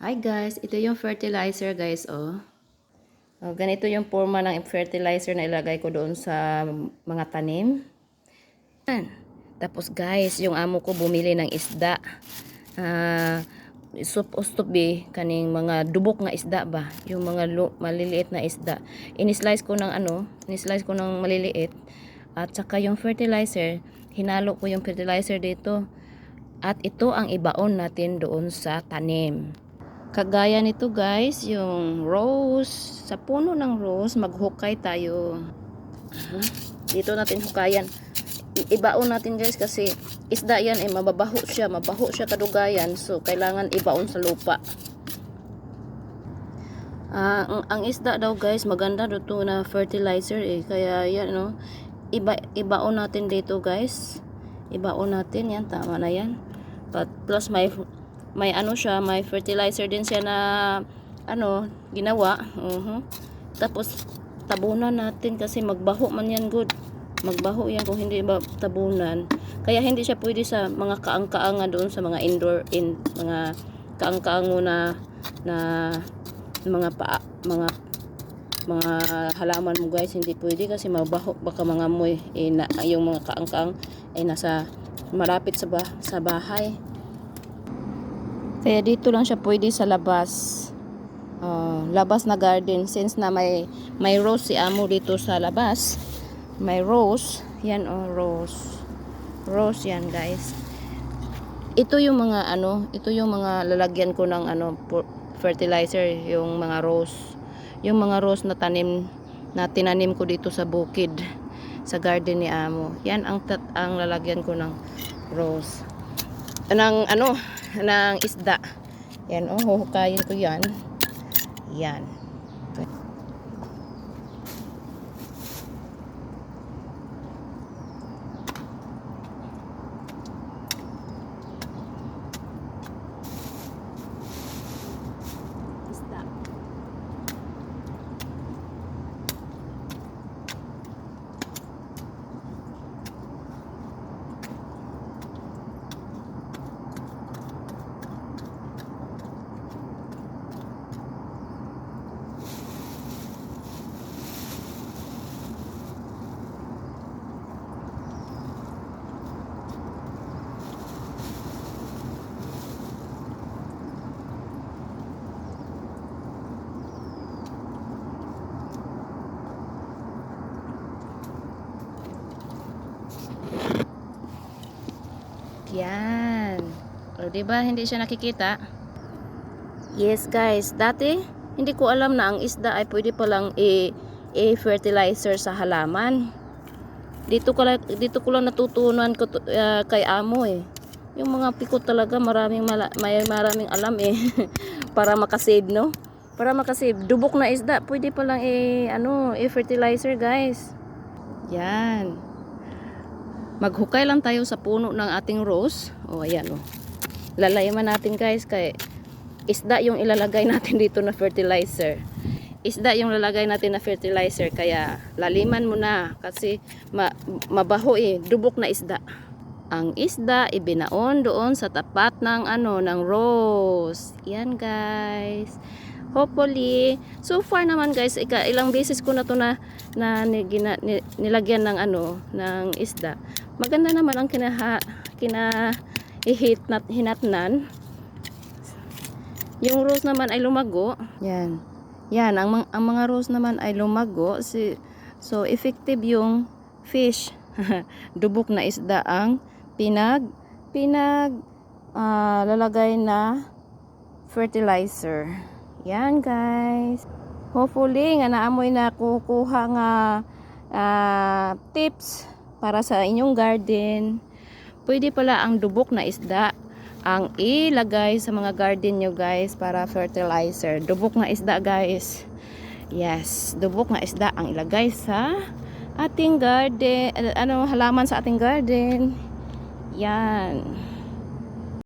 Hi guys, ito yung fertilizer guys, oh. Ganito yung forma ng fertilizer na ilagay ko doon sa mga tanim. Yan. Tapos guys, yung amo ko bumili ng isda. Sup kaning mga dubok nga isda ba, yung mga maliliit na isda. Ini-slice ko ng maliliit. At saka yung fertilizer, hinalo ko yung fertilizer dito. At ito ang ibaon natin doon sa tanim. Kagaya nito guys, yung rose, sa puno ng rose, maghukay tayo. Dito natin hukayan. Ibaon natin guys kasi isda yan mabaho siya kadugayan. So kailangan ibaon sa lupa. Ang isda daw guys, maganda dito na fertilizer kaya yan no. Ibaon natin dito guys. Ibaon natin yan, tama na yan. Plus may may fertilizer din siya na ginawa. Tapos tabunan natin kasi magbaho man yan good. Magbaho yan kung hindi ba tabunan. Kaya hindi siya pwede sa mga kaang-kaangan doon sa mga mga kaang-kaang muna na mga halaman mo guys, hindi pwede kasi mabaho baka mga amoy yung mga kaang-kaang nasa marapit sa bahay. Kaya dito lang siya pwede sa labas. Labas na garden since na may rose si amo dito sa labas. May rose. Yan rose. Rose yan guys. Ito yung mga ito yung mga lalagyan ko ng fertilizer, yung mga rose. Yung mga rose na tinanim ko dito sa bukid sa garden ni amo. Yan ang lalagyan ko ng rose. Ng isda. Yan huhukayin ko yan. Yan. Isda. Yan. O, diba hindi siya nakikita? Yes guys, dati hindi ko alam na ang isda ay pwede palang i-fertilizer sa halaman. Dito ko lang natutunan ko kay amo Yung mga pikot talaga maraming alam para makasave no? Para makasave dubok na isda, pwede palang i-fertilizer guys. Yan. Maghukay lang tayo sa puno ng ating rose. Ayan Lalayaman natin guys kay isda yung ilalagay natin dito na fertilizer. Isda yung lalagay natin na fertilizer kaya laliman mo na kasi mabaho dubok na isda. Ang isda ibinaon doon sa tapat ng ng rose. Yan guys. Hopefully, so far naman guys, ilang beses ko na to nilagyan ng ng isda. Maganda naman ang hinatnan. Yung rose naman ay lumago. Yan. Yan, ang mga rose naman ay lumago. So effective yung fish. Dubok na isda ang lalagay na fertilizer. Yan guys. Hopefully nga naamoy na kukuha nga tips para sa inyong garden. Pwede pala ang dubok na isda ang ilagay sa mga garden nyo guys para fertilizer. Dubok na isda guys. Yes, dubok na isda ang ilagay sa ating garden, halaman sa ating garden. Yan.